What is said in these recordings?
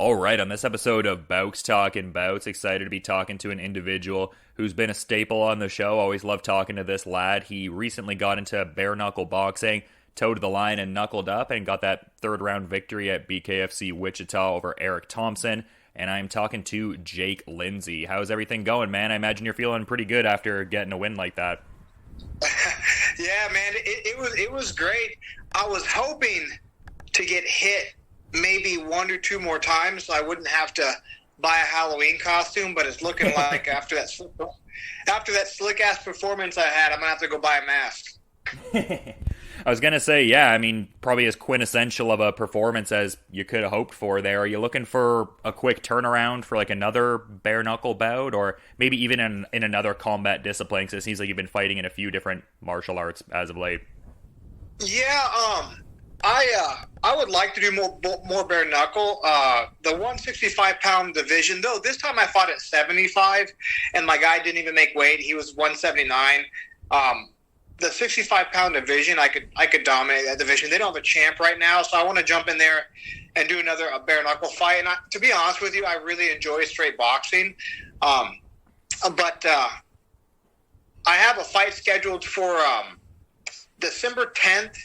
All right, on this episode of Bouts Talking Bouts, excited to be talking to an individual who's been a staple on the show. Always love talking to this lad. He recently got into bare-knuckle boxing, toed the line and knuckled up, and got that third-round victory at BKFC Wichita over Eric Thompson. And I'm talking to Jake Lindsey. How's everything going, man? I imagine you're feeling pretty good after getting a win like that. Yeah, man, it was great. I was hoping to get hit maybe one or two more times so I wouldn't have to buy a Halloween costume, but it's looking like after that slick ass performance I had, I'm gonna have to go buy a mask. I was gonna say, yeah, I mean, probably as quintessential of a performance as you could have hoped for there. Are you looking for a quick turnaround for like another bare knuckle bout, or maybe even in another combat discipline? Because it seems like you've been fighting in a few different martial arts as of late. Yeah, I would like to do more bare knuckle. The 165-pound division, though, this time I fought at 75, and my guy didn't even make weight. He was 179. The 65-pound division, I could dominate that division. They don't have a champ right now, so I want to jump in there and do another bare knuckle fight. And to be honest with you, I really enjoy straight boxing. But I have a fight scheduled for December 10th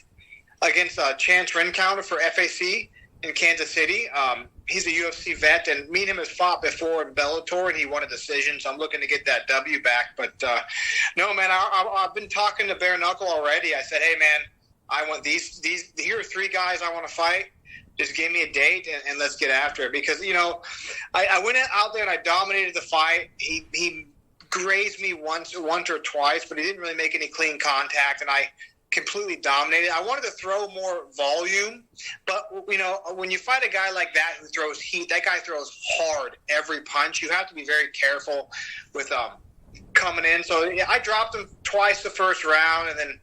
against Chance Rencountre for FAC in Kansas City. He's a UFC vet, and me and him has fought before in Bellator, and he won a decision, so I'm looking to get that W back. But no, man, I've been talking to bare knuckle already. I said, hey, man, I want these. Here are three guys I want to fight. Just give me a date, and let's get after it. Because, you know, I went out there and I dominated the fight. He grazed me once or twice, but he didn't really make any clean contact, and I completely dominated. I wanted to throw more volume, but, you know, when you fight a guy like that who throws heat, that guy throws hard every punch. You have to be very careful with coming in. So yeah, I dropped him twice the first round and then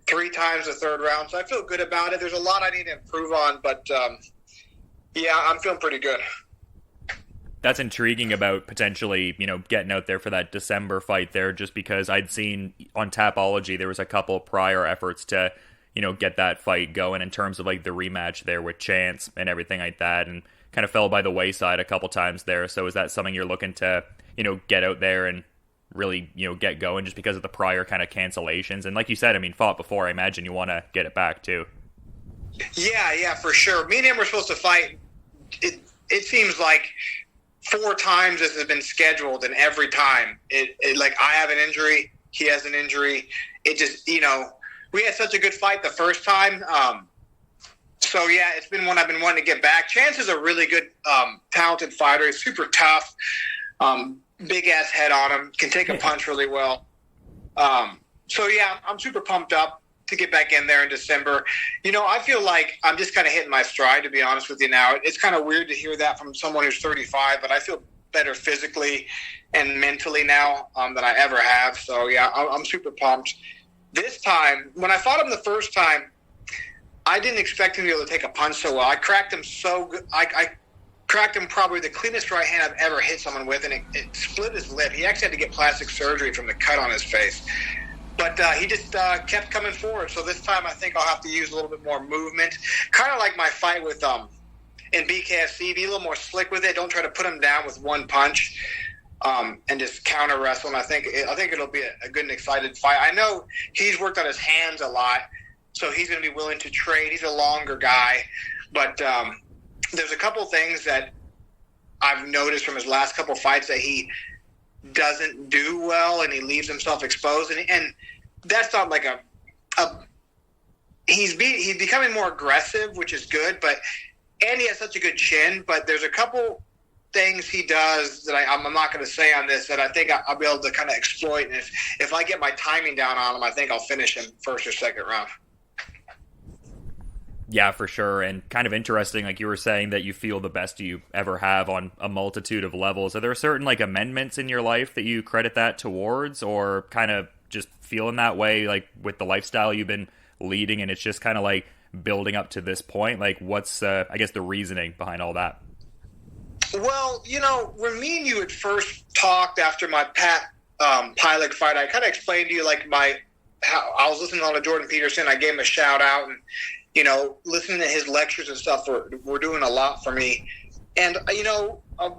3 times the third round. So I feel good about it. There's a lot I need to improve on, but yeah, I'm feeling pretty good. That's intriguing about potentially, you know, getting out there for that December fight there, just because I'd seen on Tapology there was a couple prior efforts to, you know, get that fight going in terms of like the rematch there with Chance and everything like that, and kind of fell by the wayside a couple times there. So is that something you're looking to, you know, get out there and really, you know, get going just because of the prior kind of cancellations? And like you said, I mean, fought before, I imagine you want to get it back too. Yeah, for sure. Me and him were supposed to fight. It seems like 4 times this has been scheduled, and every time it like I have an injury, he has an injury. It just, you know, we had such a good fight the first time. So yeah, it's been one I've been wanting to get back. Chance is a really good, talented fighter. He's super tough, big ass head on him, can take a punch really well. So yeah, I'm super pumped up to get back in there in December. You know, I feel like I'm just kind of hitting my stride, to be honest with you now. It's kind of weird to hear that from someone who's 35, but I feel better physically and mentally now than I ever have. So yeah, I'm super pumped. This time, when I fought him the first time, I didn't expect him to be able to take a punch so well. I cracked him so good. I cracked him probably the cleanest right hand I've ever hit someone with, and it split his lip. He actually had to get plastic surgery from the cut on his face. But he just kept coming forward. So this time I think I'll have to use a little bit more movement. Kind of like my fight with in BKFC. Be a little more slick with it. Don't try to put him down with one punch and just counter wrestle. And I think it'll be a good and excited fight. I know he's worked on his hands a lot, so he's going to be willing to trade. He's a longer guy. But there's a couple things that I've noticed from his last couple fights that he doesn't do well, and he leaves himself exposed, and that's not like he's becoming more aggressive, which is good, and he has such a good chin. But there's a couple things he does that I'm not going to say on this that I think I'll be able to kind of exploit, and if I get my timing down on him, I think I'll finish him first or second round. Yeah, for sure. And kind of interesting, like you were saying, that you feel the best you ever have on a multitude of levels. Are there certain like amendments in your life that you credit that towards, or kind of just feeling that way, like with the lifestyle you've been leading, and it's just kind of like building up to this point? Like what's, I guess, the reasoning behind all that? Well, you know, when me and you had first talked after my Pat Pilot fight, I kind of explained to you like how I was listening to Jordan Peterson. I gave him a shout out, and you know, listening to his lectures and stuff were doing a lot for me. And,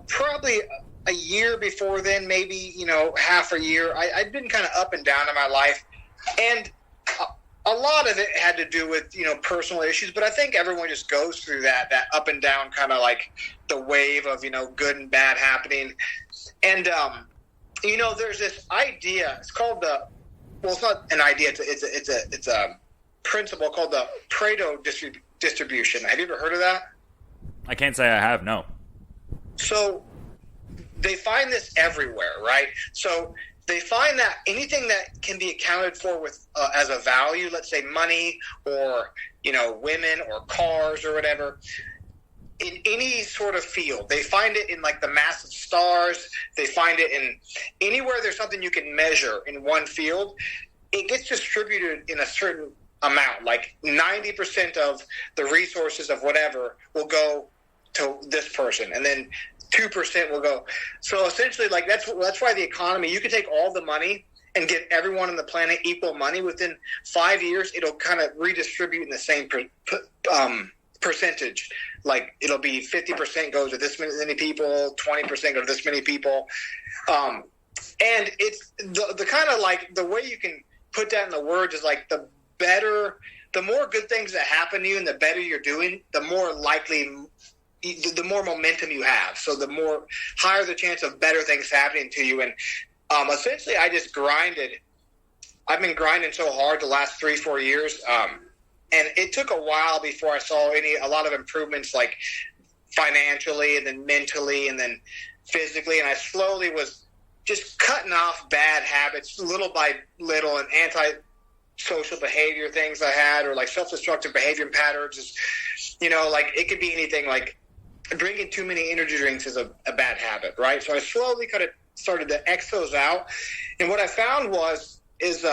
probably a year before then, maybe, half a year, I'd been kind of up and down in my life. And a lot of it had to do with, personal issues. But I think everyone just goes through that up and down kind of like the wave of, good and bad happening. And, there's this idea. It's called it's not an idea. It's a principle called the Pareto distribution. Have you ever heard of that? I can't say I have, no. So they find this everywhere, right? So they find that anything that can be accounted for with as a value, let's say money or, women or cars or whatever, in any sort of field. They find it in like the massive stars. They find it in anywhere there's something you can measure in one field. It gets distributed in a certain amount, like 90% of the resources of whatever will go to this person, and then 2% will go. So essentially, like that's why the economy, you can take all the money and give everyone on the planet equal money. Within 5 years, it'll kind of redistribute in the same percentage. Like it'll be 50% goes to this many people, 20% go to this many people. And it's the kind of like the way you can put that in the words is like the more good things that happen to you and the better you're doing, the more likely, the more momentum you have. So the more higher the chance of better things happening to you. And essentially I just grinded. I've been grinding so hard the last 3-4 years. And it took a while before I saw a lot of improvements, like financially and then mentally and then physically. And I slowly was just cutting off bad habits little by little and anti-social behavior things I had, or like self-destructive behavior patterns. Like it could be anything. Like drinking too many energy drinks is a bad habit, right? So I slowly kind of started to X those out. And what I found is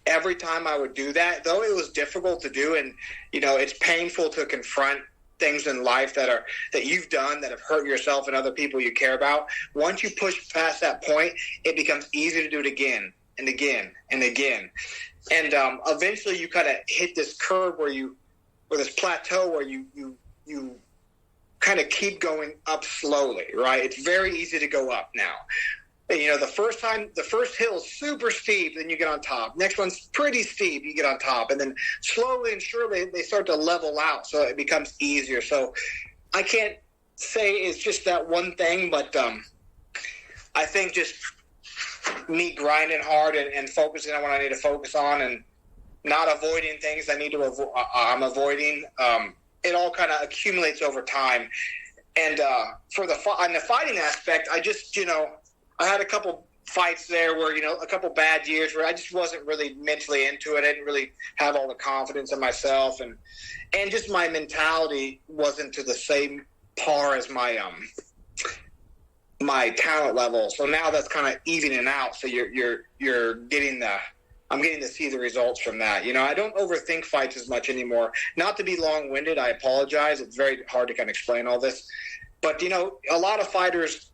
every time I would do that, though it was difficult to do, and it's painful to confront things in life that you've done that have hurt yourself and other people you care about. Once you push past that point, it becomes easy to do it again and again and again. And eventually you kind of hit this curve or this plateau where you kind of keep going up slowly, right? It's very easy to go up now. The first hill is super steep, then you get on top. Next one's pretty steep, you get on top. And then slowly and surely they start to level out, so it becomes easier. So I can't say it's just that one thing, but I think just me grinding hard and focusing on what I need to focus on and not avoiding things I need to I'm avoiding, it all kind of accumulates over time. And on the fighting aspect, I just, I had a couple fights there where, a couple bad years where I just wasn't really mentally into it. I didn't really have all the confidence in myself, and just my mentality wasn't to the same par as my talent level. So now that's kind of evening out. So you're getting I'm getting to see the results from that. I don't overthink fights as much anymore. Not to be long-winded, I apologize. It's very hard to kind of explain all this. But, a lot of fighters,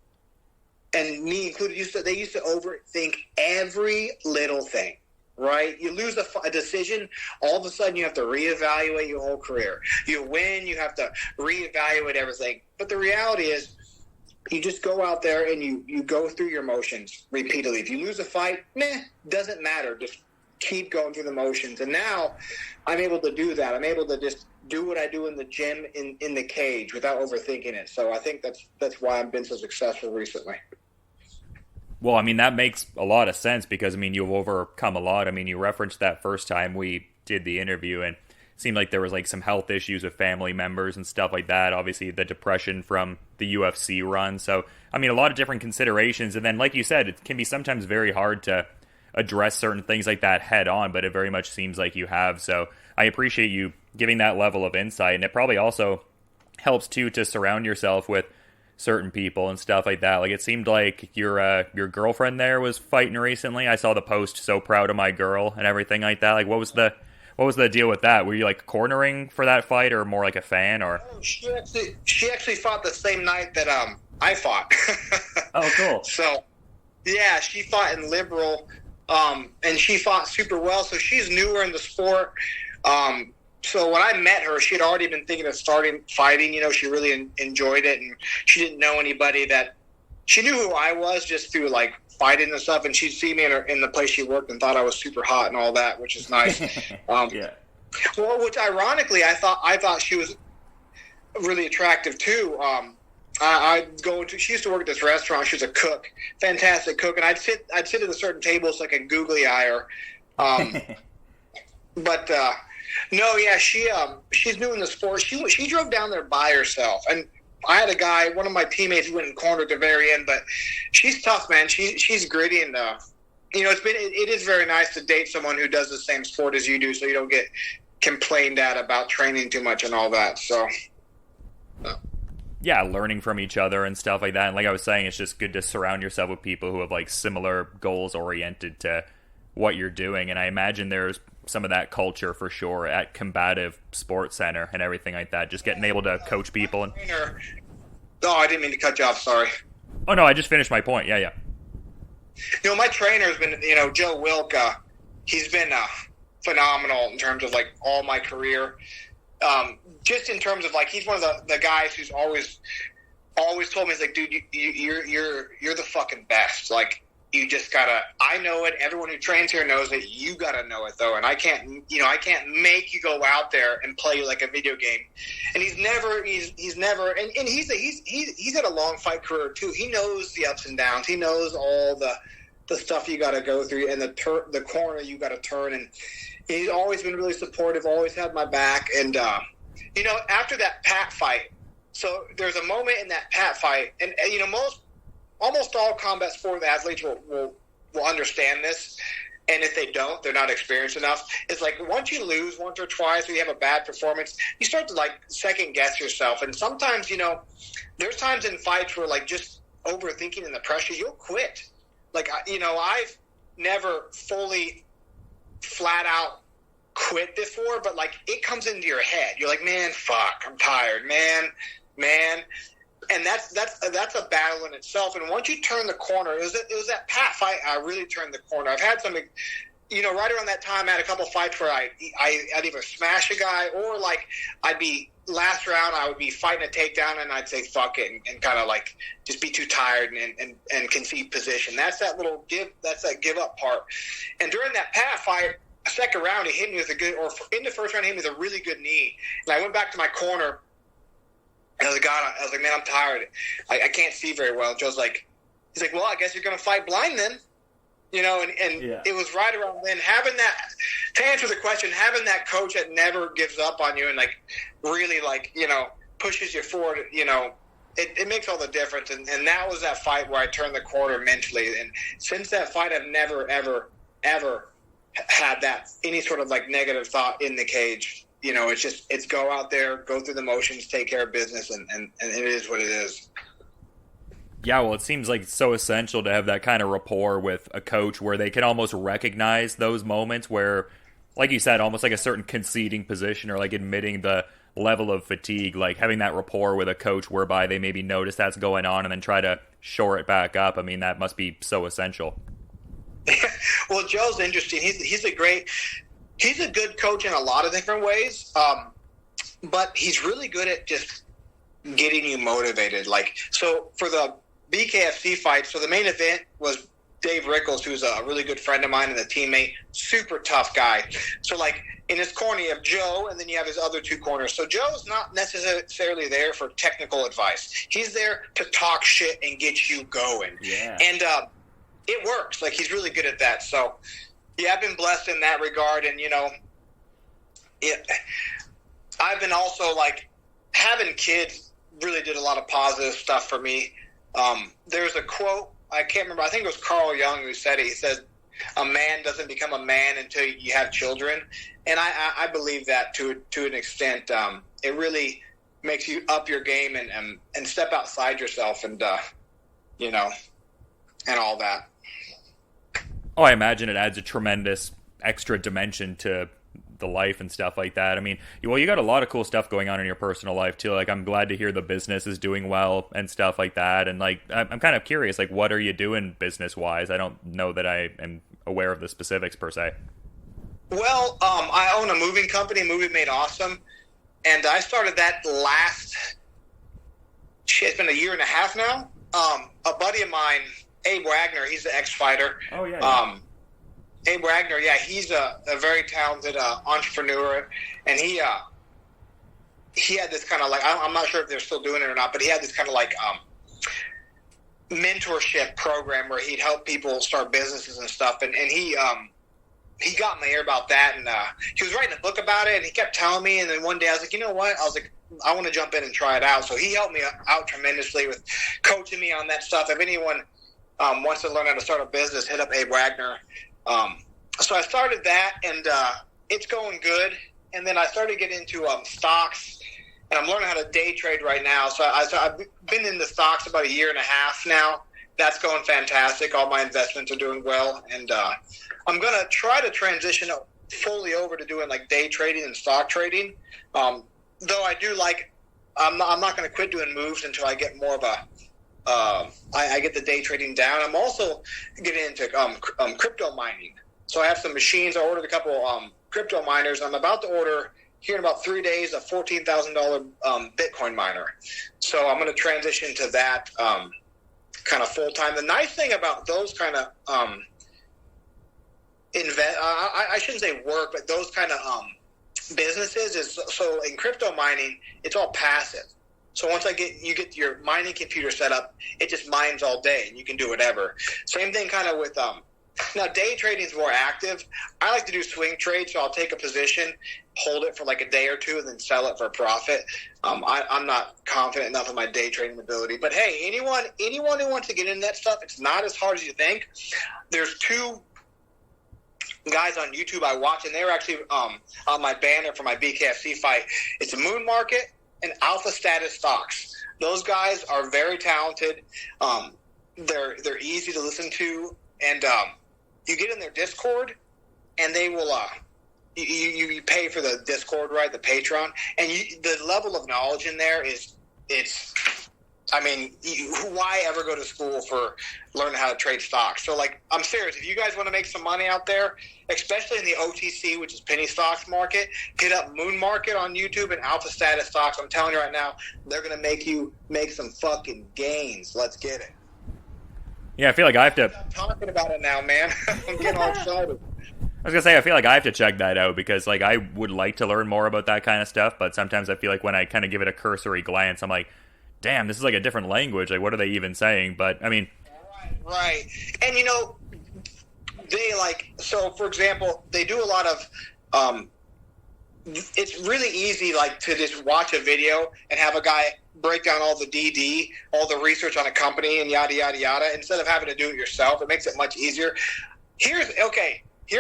and me included, used to overthink every little thing, right? You lose a decision, all of a sudden you have to reevaluate your whole career. You win, you have to reevaluate everything. But the reality is, you just go out there and you go through your motions repeatedly. If you lose a fight, doesn't matter. Just keep going through the motions. And now I'm able to do that. I'm able to just do what I do in the gym in the cage without overthinking it. So I think that's why I've been so successful recently. Well, I mean, that makes a lot of sense because, I mean, you've overcome a lot. I mean, you referenced that first time we did the interview, and it seemed like there was like some health issues with family members and stuff like that. Obviously, the depression from the UFC run. So, I mean, a lot of different considerations. And then, like you said, it can be sometimes very hard to address certain things like that head on, but it very much seems like you have. So I appreciate you giving that level of insight. And it probably also helps, too, to surround yourself with certain people and stuff like that. Like, it seemed like your girlfriend there was fighting recently. I saw the post, "So proud of my girl," and everything like that. Like, what was the deal with that? Were you like cornering for that fight, or more like a fan? Or she actually fought the same night that I fought. Oh, cool. So yeah, she fought in Liberal, and she fought super well. So she's newer in the sport. so when I met her, she had already been thinking of starting fighting. You know, she really enjoyed it, and she didn't know anybody that she knew who I was just through like fighting and stuff. And she'd see me in the place she worked and thought I was super hot and all that, which is nice. Yeah. Well, which ironically, I thought she was really attractive too. She used to work at this restaurant. She was a cook, fantastic cook, and I'd sit at a certain table so I could googly eye her. But no, yeah, she's new in the sport. She drove down there by herself, and I had a guy, one of my teammates, who went and cornered at the very end. But she's tough, man. She's gritty, and you know, it is very nice to date someone who does the same sport as you do, so you don't get complained at about training too much and all that. So. Yeah, learning from each other and stuff like that. And like I was saying, it's just good to surround yourself with people who have like similar goals oriented to what you're doing. And I imagine there's some of that culture for sure at Combative Sports Center and everything like that. Just getting able to coach people. And Oh, I didn't mean to cut you off. Sorry. Oh no, I just finished my point. Yeah. You know, my trainer's been, you know, Joe Wilk. He's been phenomenal in terms of like all my career. Just in terms of like, he's one of the guys who's always told me, he's like, dude, you're the fucking best. Like, you just gotta, I know it. Everyone who trains here knows it. You gotta know it though. And I can't make you go out there and play like a video game. And he's never, and he's had a long fight career too. He knows the ups and downs. He knows all the stuff you gotta go through and the corner you gotta turn. And he's always been really supportive, always had my back. And, you know, after that Pat fight, so there's a moment in that Pat fight, and you know, almost all combat sport athletes will understand this, and if they don't, they're not experienced enough. It's like once you lose once or twice or you have a bad performance, you start to like second guess yourself. And sometimes, you know, there's times in fights where like just overthinking and the pressure, you'll quit. Like, you know, I've never fully flat out quit before, but like it comes into your head. You're like, man, fuck, I'm tired, man. And that's a battle in itself. And once you turn the corner, it was that Pat fight. I really turned the corner. I've had some, you know, right around that time, I had a couple fights where I'd either smash a guy or like I'd be last round, I would be fighting a takedown and I'd say fuck it and kind of like just be too tired and concede position. That's that little give up part. And during that Pat fight, second round, he hit me with in the first round, he hit me with a really good knee. And I went back to my corner. And I was like, man, I'm tired. I can't see very well. Joe's like, he's like, well, I guess you're going to fight blind then. You know, and yeah. It was right around then. To answer the question, having that coach that never gives up on you and like really like, you know, pushes you forward, you know, it makes all the difference. And that was that fight where I turned the corner mentally. And since that fight, I've never, ever, ever had that any sort of like negative thought in the cage. You know, it's go out there, go through the motions, take care of business, and it is what it is. Yeah, well, it seems like it's so essential to have that kind of rapport with a coach where they can almost recognize those moments where, like you said, almost like a certain conceding position or like admitting the level of fatigue, like having that rapport with a coach whereby they maybe notice that's going on and then try to shore it back up. I mean, that must be so essential. Well, Joe's interesting. He's a good coach in a lot of different ways, but he's really good at just getting you motivated. Like, so for the BKFC fight, so the main event was Dave Rickels, who's a really good friend of mine and a teammate, super tough guy. So, like, in his corner, you have Joe, and then you have his other two corners. So Joe's not necessarily there for technical advice. He's there to talk shit and get you going. Yeah. And it works. Like, he's really good at that. So, yeah, I've been blessed in that regard. And, you know, I've been also, like, having kids really did a lot of positive stuff for me. There's a quote, I can't remember, I think it was Carl Jung who said it. He said, a man doesn't become a man until you have children. And I believe that to an extent. It really makes you up your game and step outside yourself and, you know, and all that. Oh, I imagine it adds a tremendous extra dimension to the life and stuff like that. I mean, well, you got a lot of cool stuff going on in your personal life too. Like, I'm glad to hear the business is doing well and stuff like that. And like, I'm kind of curious, like, what are you doing business wise? I don't know that I am aware of the specifics per se. Well, I own a moving company, Movie Made Awesome, and I started that it's been a year and a half now. A buddy of mine, Abe Wagner, he's the ex-fighter. Oh, yeah. Abe Wagner, yeah, he's a very talented entrepreneur, and he had this kind of like, I'm not sure if they're still doing it or not, but he had this kind of like mentorship program where he'd help people start businesses and stuff, and he got in the air about that, and he was writing a book about it, and he kept telling me, and then one day I was like, you know what? I was like, I want to jump in and try it out. So he helped me out tremendously with coaching me on that stuff. If anyone wants to learn how to start a business, hit up Abe Wagner. So I started that, and it's going good. And then I started getting into stocks, and I'm learning how to day trade right now. So I've been in the stocks about a year and a half now. That's going fantastic. All my investments are doing well, and I'm going to try to transition fully over to doing like day trading and stock trading. Though I do like, I'm not going to quit doing moves until I get more of I get the day trading down. I'm also getting into crypto mining. So I have some machines. I ordered a couple crypto miners. I'm about to order here in about 3 days a $14,000 Bitcoin miner. So I'm going to transition to that kind of full time. The nice thing about those kind of I shouldn't say work, but those kind of businesses is, so in crypto mining, it's all passive. So once you get your mining computer set up, it just mines all day and you can do whatever. Same thing kind of with now day trading is more active. I like to do swing trades, so I'll take a position, hold it for like a day or two, and then sell it for a profit. I'm not confident enough in my day trading ability, but hey, anyone who wants to get into that stuff, it's not as hard as you think. There's two guys on YouTube I watch, and they're actually on my banner for my BKFC fight. It's Moon Market and Alpha Status Stocks. Those guys are very talented. They're easy to listen to, and you get in their Discord, and they will you pay for the Discord, right? The Patreon, and the level of knowledge in there I mean, why ever go to school for learning how to trade stocks? So, like, I'm serious. If you guys want to make some money out there, especially in the OTC, which is penny stocks market, hit up Moon Market on YouTube and Alpha Status Stocks. I'm telling you right now, they're going to make you make some fucking gains. Let's get it. Yeah, I feel like I have to... I'm talking about it now, man. I'm getting all excited. I was going to say, I feel like I have to check that out because, like, I would like to learn more about that kind of stuff, but sometimes I feel like when I kind of give it a cursory glance, I'm like, damn, this is like a different language. Like, what are they even saying? But, I mean... Right. And, you know, they, like... So, for example, they do a lot of... it's really easy, like, to just watch a video and have a guy break down all the DD, all the research on a company and yada, yada, yada, instead of having to do it yourself. It makes it much easier. Here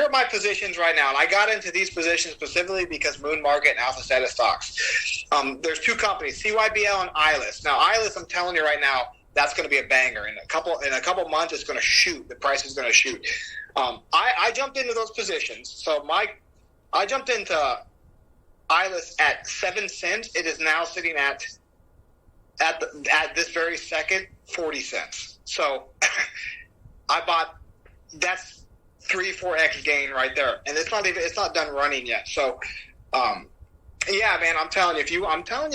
are my positions right now, and I got into these positions specifically because Moon Market and Alpha Status Stocks. There's two companies, CYBL and ILIS. Now, ILIS, I'm telling you right now, that's going to be a banger. In a couple months, it's going to shoot. The price is going to shoot. I jumped into those positions. So I jumped into ILIS at 7 cents. It is now sitting at this very second 40 cents. So I bought. That's 3-4x gain right there, and it's not done running yet. So, yeah, man, I'm telling you,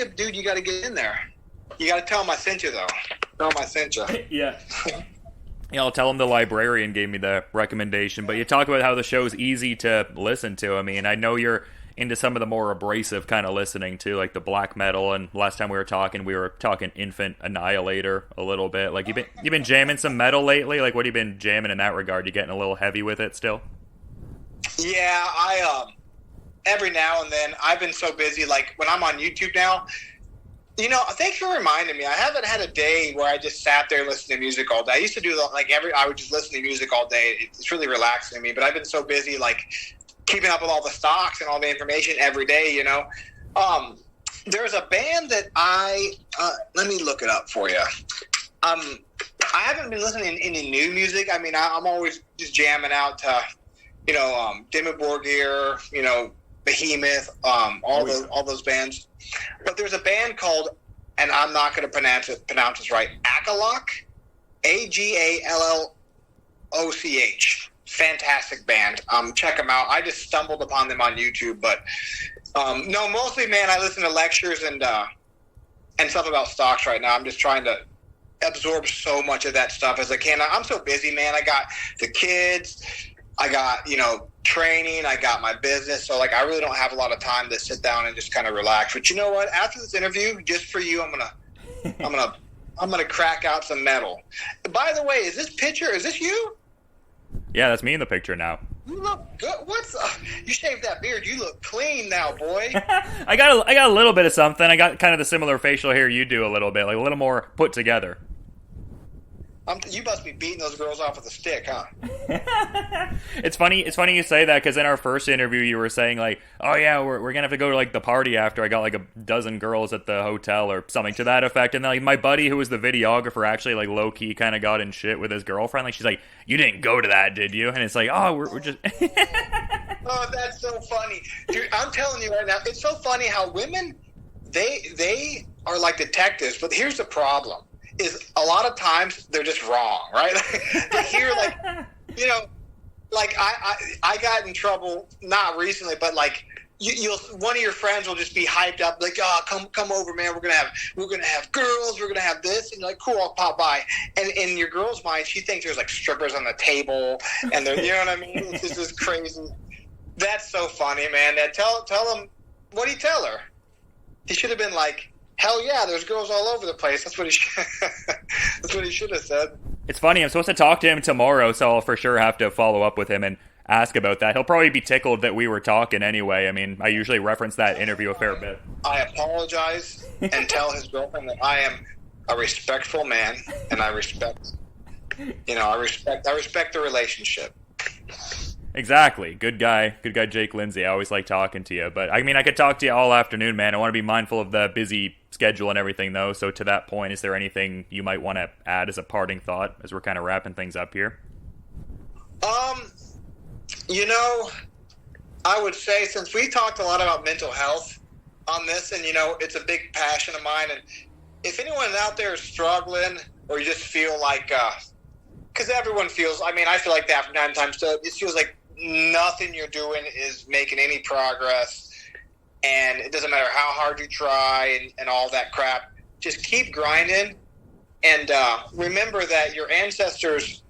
dude, you got to get in there. You got to tell them I sent you, though. Tell them I sent you. Yeah. Yeah, I'll tell them the librarian gave me the recommendation. But you talk about how the show's easy to listen to. I mean, I know you're into some of the more abrasive kind of listening too, like the black metal. And last time we were talking Infant Annihilator a little bit. Like you been jamming some metal lately? Like, what have you been jamming in that regard? You getting a little heavy with it still? Yeah, I every now and then. I've been so busy. Like when I'm on YouTube now. You know, thanks for reminding me. I haven't had a day where I just sat there and listened to music all day. I used to do I would just listen to music all day. It's really relaxing to me. But I've been so busy, like keeping up with all the stocks and all the information every day. You know, there's a band that let me look it up for you. I haven't been listening to any new music. I mean, I'm always just jamming out to, you know, Dimmu Borgir, you know, Behemoth, all those bands. But there's a band called, and I'm not going to pronounce this right, Agaloch, Agallloch. fantastic band. Check them out. I just stumbled upon them on YouTube, but no, mostly, man, I listen to lectures and stuff about stocks right now. I'm just trying to absorb so much of that stuff as I can. I'm so busy, man. I got the kids, I got, training, I got my business. So like, I really don't have a lot of time to sit down and just kind of relax. But you know what? After this interview, just for you, I'm gonna crack out some metal. By the way, is this you? Yeah, that's me in the picture now. You look good. You shaved that beard. You look clean now, boy. I got a little bit of something. I got kind of the similar facial hair you do a little bit, like a little more put together. You must be beating those girls off with a stick, huh? It's funny you say that, because in our first interview you were saying like, oh yeah, we're gonna have to go to like the party after. I got like a dozen girls at the hotel or something to that effect. And then like my buddy who was the videographer actually like low key kind of got in shit with his girlfriend. Like she's like, you didn't go to that, did you? And it's like, oh, we're just. Oh, that's so funny, dude. I'm telling you right now, it's so funny how women they are like detectives. But here's the problem. Is a lot of times they're just wrong, right? They hear like, like I got in trouble, not recently, but like you'll one of your friends will just be hyped up, like, oh, come over, man, we're gonna have girls, we're gonna have this, and you're like, cool, I'll pop by. And in your girl's mind, she thinks there's like strippers on the table, and they're, you know what I mean? It's just crazy. That's so funny, man. Tell him, what did he tell her? He should have been like, hell yeah, there's girls all over the place. That's what he should have said. It's funny, I'm supposed to talk to him tomorrow, so I'll for sure have to follow up with him and ask about that. He'll probably be tickled that we were talking anyway. I mean, I usually reference that interview a fair bit. I apologize and tell his girlfriend that I am a respectful man, and I respect the relationship. Exactly. Good guy Jake Lindsey. I always like talking to you. But, I mean, I could talk to you all afternoon, man. I want to be mindful of the busy schedule and everything, though. So to that point, is there anything you might want to add as a parting thought as we're kind of wrapping things up here? I would say, since we talked a lot about mental health on this, and, it's a big passion of mine, and if anyone out there is struggling or you just feel like, because everyone feels, I mean, I feel like that from time to time, so it feels like nothing you're doing is making any progress, and it doesn't matter how hard you try and all that crap. Just keep grinding, and remember that your ancestors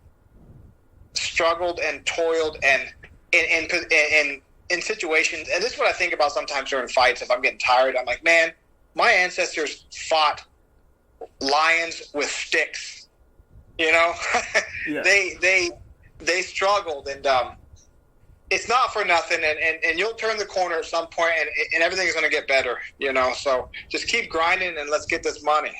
struggled and toiled and in situations, and this is what I think about sometimes during fights. If I'm getting tired, I'm like, man, my ancestors fought lions with sticks. Yeah. They struggled, and it's not for nothing, and you'll turn the corner at some point, and everything's going to get better, so just keep grinding and let's get this money.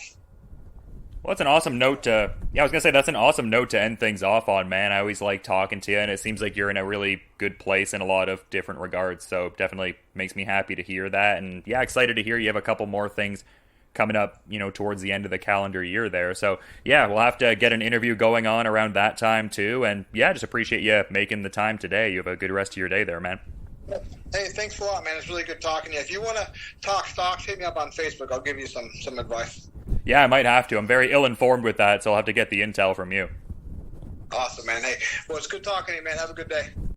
Well, that's an awesome note to, I was going to say, that's an awesome note to end things off on, man. I always like talking to you, and it seems like you're in a really good place in a lot of different regards, so definitely makes me happy to hear that, and yeah, excited to hear you have a couple more things coming up, towards the end of the calendar year there. So, yeah, we'll have to get an interview going on around that time, too, and yeah, just appreciate you making the time today. You have a good rest of your day there, man. Hey, thanks a lot, man. It's really good talking to you. If you want to talk stocks, hit me up on Facebook. I'll give you some advice. Yeah, I might have to. I'm very ill-informed with that, so I'll have to get the intel from you. Awesome, man. Hey, well, it's good talking to you, man. Have a good day.